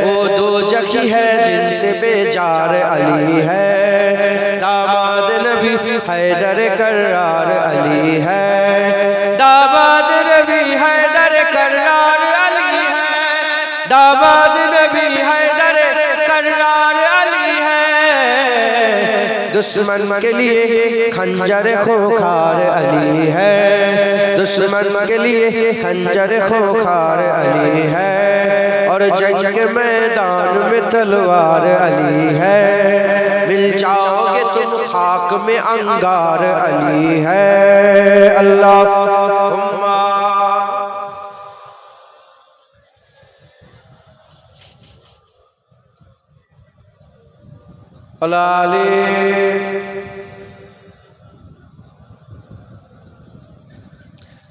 वो दो जखी है जिनसे बेजार अली है दामाद नबी हैदर कर्रार अली है दामाद नबी हैदर कर्रार अली है दामाद नबी हैदर कर्रार अली है दुश्मन के लिए खंजर खोखार अली है दुश्मन के लिए खंजर खोखार अली है और जंग के मैदान में तलवार अली है मिल जाओगे तुम खाक में अंगार अली है अल्लाह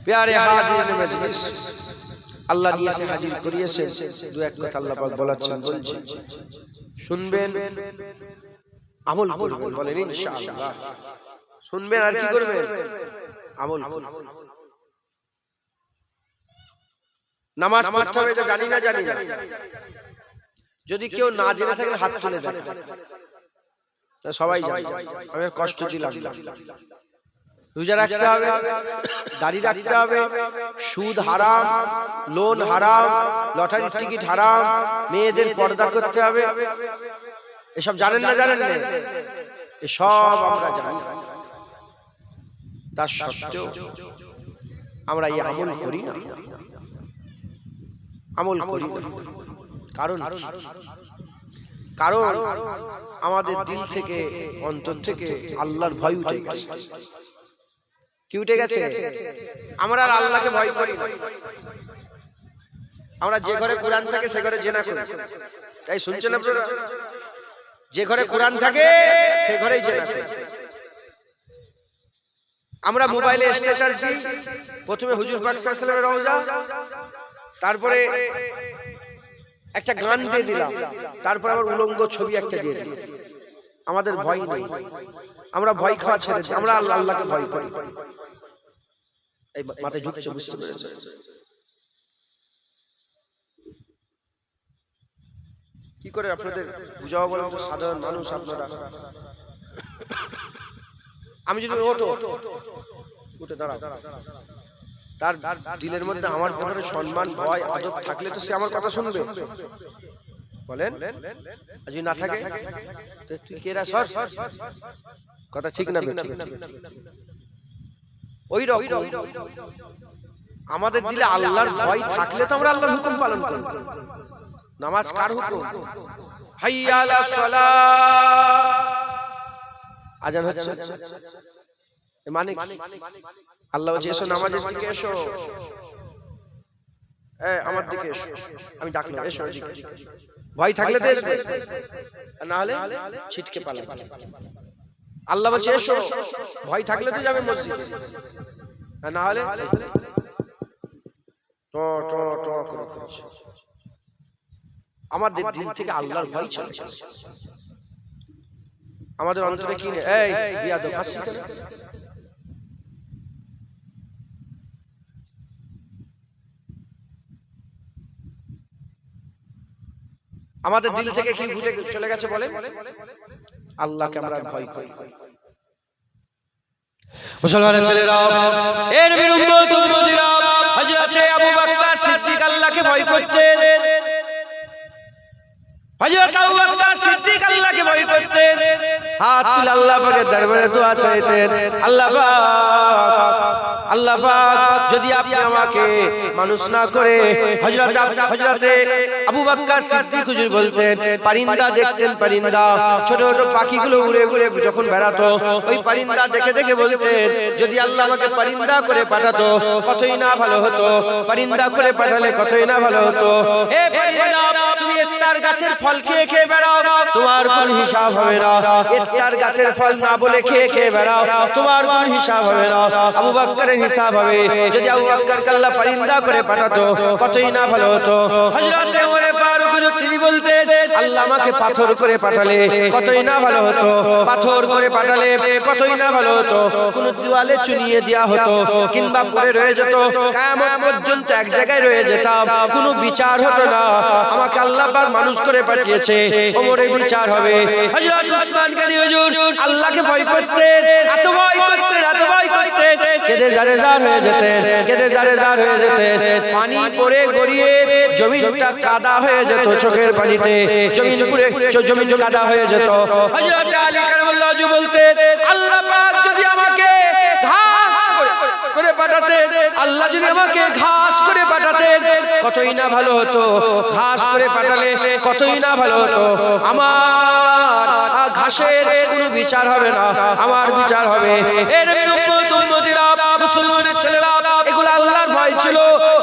प्यारे हाजिর মজলিস আল্লাহ নিয়ে হাজির করিয়েছেন দু এক কথা আল্লাহ পাক বলাচ্ছেন বলছি শুনবেন আমল করবেন বলেন ইনশাআল্লাহ শুনবেন আর কি করবেন আমল করবেন নামাজ পড়তে হবে এটা জানি না যদি কেউ না জেনে থাকেন হাত তুলে দেখেন সবাই জানে আমি কষ্ট দিলাম রোজা রাখতে হবে দাড়ি রাখতে হবে সুদ হারাম লোন হারাম লটারির টিকিট হারাম মেয়েদের পর্দা করতে হবে এসব জানেন না এসব আমরা জানি তার সত্ত্বেও আমরা এই আমল করি না কারণ আমাদের দিল থেকে অন্তর থেকে আল্লাহর ভয় উঠে গেছে কি উঠে গেছে আমরা আর আল্লাহকে ভয় করি না আমরা যে ঘরে কোরআন থাকে সে ঘরে জিনা করি তাই শুনছেন আপনারা যে ঘরে কোরআন থাকে সে ঘরেই জিনা করি আমরা মোবাইলে স্ট্যাটাস দিই প্রথমে হুজুর পাক সাল্লাল্লাহু আলাইহি ওয়াসাল্লামের রওজা তারপরে একটা গান দিয়ে দিলাম তারপর আবার উলঙ্গ ছবি একটা দিয়ে দিলাম আমাদের ভয় নেই আমরা ভয় খাওয়া ছেড়ে দিই আমরা আল্লাহকে ভয় করি এই মাথায় ঢুকছে বুঝতে পেরেছো কি করে আপনাদের বুঝাবো বলেন তো সাধারণ মানুষ আপনারা আমি যদি উঠে দাঁড়াও তার দিলের মধ্যে আমার ব্যাপারে সম্মান ভয় আদব থাকলে তো সে আমার কথা শুনবে বলেন যদি না থাকে তুই কেরা সর কথা ঠিক না ঠিক ওই রকম আমাদের দিলে আল্লাহর ভয় থাকলে তো আমরা আল্লাহর হুকুম পালন করব নামাজ কার হুকুম হাইয়া আলাস সালাহ আজান হচ্ছে মানে আল্লাহ বলছে এসো নামাজের দিকে এসো আমার দিকে এসো আমি ডাকলাম এসো ভয় থাকলে তো এসো না হলে ছিটকে পালাবে আল্লাহ বলছে এসো ভয় থাকলে তো যাবে মসজিদে না হলে টো টো টো করে করছে আমাদের দিল থেকে আল্লাহর ভয় চলে যাচ্ছে আমাদের অন্তরে কি নেই এই বিয়াদব হাসি কেন আমাদের দিল থেকে কি ফুটে চলে গেছে বলে আল্লাহকে আমরা ভয় করি মুসলমানের ছেলেরা এর নবীর উম্মতিরা হযরতে আবু বকর সিদ্দিক আল্লাহকে ভয় করতেন হযরত আবু বকর সিদ্দিক আল্লাহকে ভয় করতেন হাত তুলে আল্লাহ পাকের দরবারে দোয়া চাইতেন আল্লাহ পাক যদি আপনি আমাকে মানুষ না করে হযরতে আবু বকর সিদ্দিক হুজুর বলতেন পরিন্দা দেখতেন পরিন্দা ছোট ছোট পাখিগুলো উড়ে উড়ে যখন বেড়াতো ওই পরিন্দা দেখে দেখে বলতেন যদি আল্লাহ আমাকে পরিন্দা করে পাঠাতো কতই না ভালো হতো পরিন্দা করে পাঠালে কতই না ভালো হতো হে পরিন্দা তুমি এত্তার গাছের ফল খেয়ে খেয়ে বেড়াও, তোমার কোনো হিসাব হবে না। এত্তার গাছের ফল না বলে খেয়ে খেয়ে বেড়াও, তোমার কোনো হিসাব হবে না। আবু বকরের হিসাব হবে। যদি আবু বকরকে আল্লাহ পরিন্দা করে পাঠাতো কতই না ভালো হতো। হযরত ওমর ফারুক তিনি বলতেন, আল্লাহ আমাকে পাথর করে পাঠালে কতই না ভালো হতো, পাথর করে পাঠালে কতই না ভালো হতো। কোন দেওয়ালে চুনিয়ে দেওয়া হতো কিংবা পড়ে রয়ে যেত, কিয়ামত পর্যন্ত এক জায়গায় রয়ে যেতাম, কোনো বিচার হতো না। আমাকে আল্লাহ পাক মানুষ করে পাঠিয়েছে, ওমরের বিচার হবে। হযরত উসমান গনি হুজুর আল্লাহকে ভয় করতেন, এত ভয় করতেন, এত ভয় করতেন, কেঁদে জারেজার হয়ে যেতেন, কেঁদে জারেজার হয়ে যেতেন। পানি পড়ে গড়িয়ে জমিনটা কাদা হয়ে যেত, চোখের পানিতে জমিন পুরো জমিন কাদা হয়ে যেত। হযরত আলী কারামাল্লাহু ওয়াজহু বলতেন, আল্লাহ পাক যদি আমাকে ঘাস করে পাঠাতেন, আল্লাহ যদি আমাকে ঘাস করে পাঠাতেন কতই না ভালো হতো, ঘাস করে পাঠালে কতই না ভালো হতো। আমার ঘাসের কোনো বিচার হবে না, আমার বিচার হবে। এর উম্মত উম্মতিরা, মুসলমানের ছেলেরা, এগুলো আল্লাহর ভয় ছিল।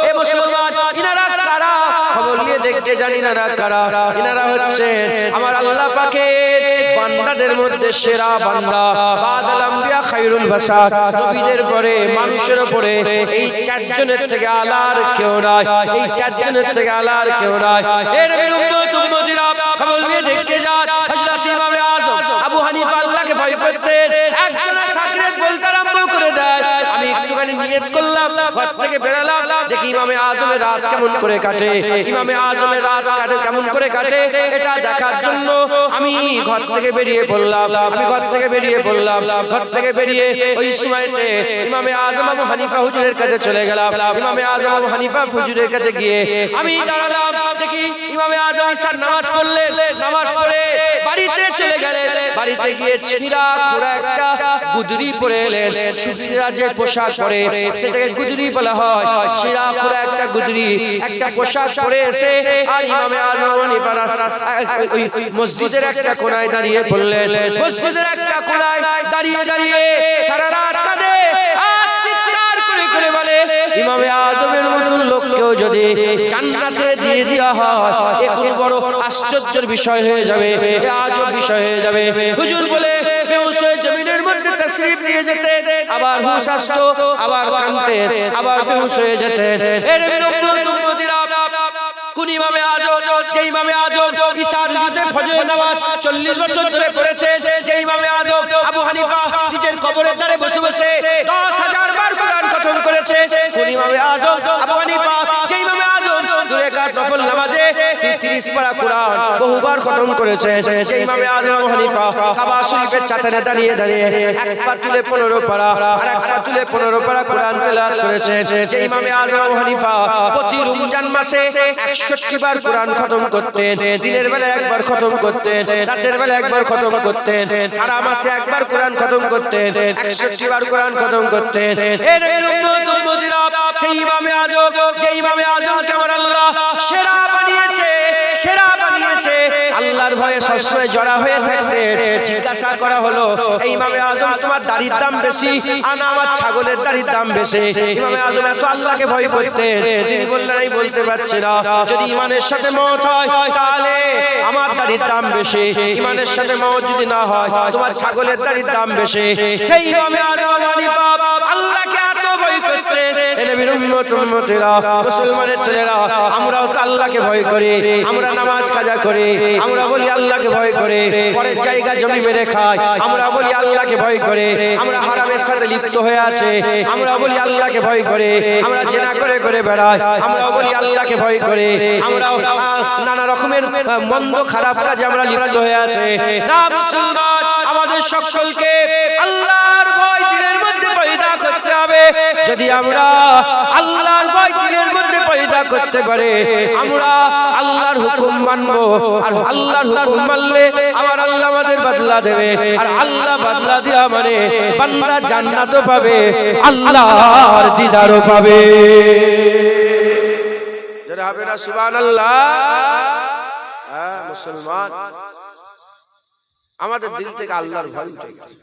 এ মুসলমান, ইনারা কারা? খবর নিয়ে দেখতে জানি না কারা। ইনারা হচ্ছেন আমার আল্লাহ পাকের বান্দাদের মধ্যে সেরা বান্দা। বাদাল আম্বিয়া খায়রুল বাশার, নবীদের পরে মানুষের উপরে এই চারজনের থেকে আলার কেউ নাই, এই চারজনের থেকে আলার কেউ নাই। এর উম্মত উম্মতিরা, খবর নিয়ে দেখতে যান। হযরত ইমামে আযম আবু হানিফা আল্লাহকে ভয় করতেন। একজনের সাকরাত বলতে আরম্ভ করে দেয়, আমি একটুখানি নিয়ত করলাম, ঘর থেকে বেরালাম, দেখি ইমামে আযমের রাত কেমন করে কাটে, ইমামে আযমের রাত কেমন করে কাটে, এটা দেখার জন্য আমি ঘর থেকে বেরিয়ে পড়লাম। আমি ঘর থেকে বেরিয়ে পড়লাম, ঘর থেকে বেরিয়ে ওই সময়তে ইমামে আযম আবু হানিফা হুজুরের কাছে চলে গেলাম। ইমামে আযম আবু হানিফা হুজুরের কাছে গিয়ে আমি দাঁড়ালাম, দেখি ইমামে আযম ইশার নামাজ পড়লেন, নামাজ পড়ে বাড়িতে চলে গেলেন। বাড়িতে গিয়ে ছিঁড়া খোড়া একটা গুদরি পরে এলেন। সুফিরা যে পোশাক পরে সেটাকে গুদরি বলা হয়। ছিঁড়া খোড়া একটা গুদরি, একটা পোশাক পরে এসে আর ইমামে আযম হানিফা ওই মসজিদের একটা কোণায় দাঁড়িয়ে পড়লেন। মসজিদের একটা কোণায় দাঁড়িয়ে দাঁড়িয়ে সারা রাত কাঁদে আর চিৎকার করে করে বলে, ইমামে আযমের মতন লোককেও যদি জান্নাতে দিয়ে দেওয়া হয় এ কোন বড় আশ্চর্যের বিষয় হয়ে যাবে, এ আজব বিষয় হয়ে যাবে। হুজুর বলে বেহুশ হয়ে জমিনের মধ্যে তাশরীফ নিয়ে যেতেন, আবার হুঁশ আসতো, আবার কাঁদতেন, আবার বেহুশ হয়ে যেতেন। এর উম্মতিরা, কোন ইমামে আযম? যে ইমামে আযম ইশার যুদ্ধে ফজর নামাজ 40 বছর ধরে পড়েছে, যে ইমামে আযম আবু হানিফা নিজের কবরের ধারে বসে বসে 10,000 বার কোরআন খতম করেছে। কোন ইমামে আযম? আবু হানিফা। যে ইমামে আযম দুই রাকাত নফল নামাজে 30 পারা কোরআন বহুবার খতম করেছে। যে ইমামে আযম আবু হানিফা কাবা শরীফের চাতালে দাঁড়িয়ে দাঁড়িয়ে এক পা তুলে 15 পারা আর এক পা তুলে 15 পারা কোরআন তেলাওয়াত করেছে। যে ইমামে আযম আবু হানিফা প্রতি রমজান মাসে 61 বার কোরআন খতম করতেন। দিনের বেলা একবার খতম করতেন, রাতের বেলা একবার খতম করতেন, সারা মাসে একবার কোরআন খতম করতেন, 61 বার কোরআন খতম করতেন। এর উম্মত উম্মতিরা, সেই ইমামে আযম, যে ইমামে আযমকে আমার আল্লাহ সেরা বানিয়েছে, সেরা বানিয়েছে, আল্লাহর ভয়ে সবসময় জড়া হয়ে থাকতে জিজ্ঞাসা করা হলো, এই ইমামে আযম তোমার দাড়ির দাম বেশি আর আমার ছাগলের দাড়ির দাম বেশি? ইমামে আযম এত আল্লাহকে ভয় করতেন, তিনি বললেন আমি বলতে পারছি না। যদি ইমানের সাথে মওত হয় তাহলে আমার দাড়ির দাম বেশি, ইমানের সাথে মওত যদি না হয় তোমার ছাগলের দাড়ির দাম বেশি। সেই ইমামে আযম আবু হানিফা আল্লাহকে এত ভয় করতেন। এ নবীর উম্মত উম্মতিরা, মুসলমানের ছেলেরা, আমরাও তো আল্লাহকে ভয় করি, আমরা নামাজ কাজা করি, আমরা বলি আল্লাহকে ভয় করে, পরের জায়গা জমি মেরে খাই, আমরা বলি আল্লাহকে ভয় করে, আমরা হারামের সাথে লিপ্ত হয়ে আছে, আমরা বলি আল্লাহকে ভয় করে, আমরা জেনা করে করে বেড়াই, আমরা বলি আল্লাহকে ভয় করে, আমরা নানা রকমের মন্দ খারাপ কাজে আমরা লিপ্ত হয়ে আছে। না মুসলমান, আমাদের সকলকে আল্লাহর ভয় দিলের মধ্যে পয়দা করতে হবে। যদি আমরা আল্লাহর ভয় দিলের মধ্যে পয়দা করতে পারে, আমরা আল্লাহর হুকুম মানবো, আর আল্লাহর হুকুম মানলে আমার আল্লাহ আমাদের বদলা দেবে, আর আল্লাহ বদলা দেওয়া মানে বান্দা জান্নাতও পাবে, আল্লাহর দিদারও পাবে। যারা হবে না সুবহানাল্লাহ। মুসলমান, আমাদের দিল থেকে আল্লাহর ভয় উঠে গেছে।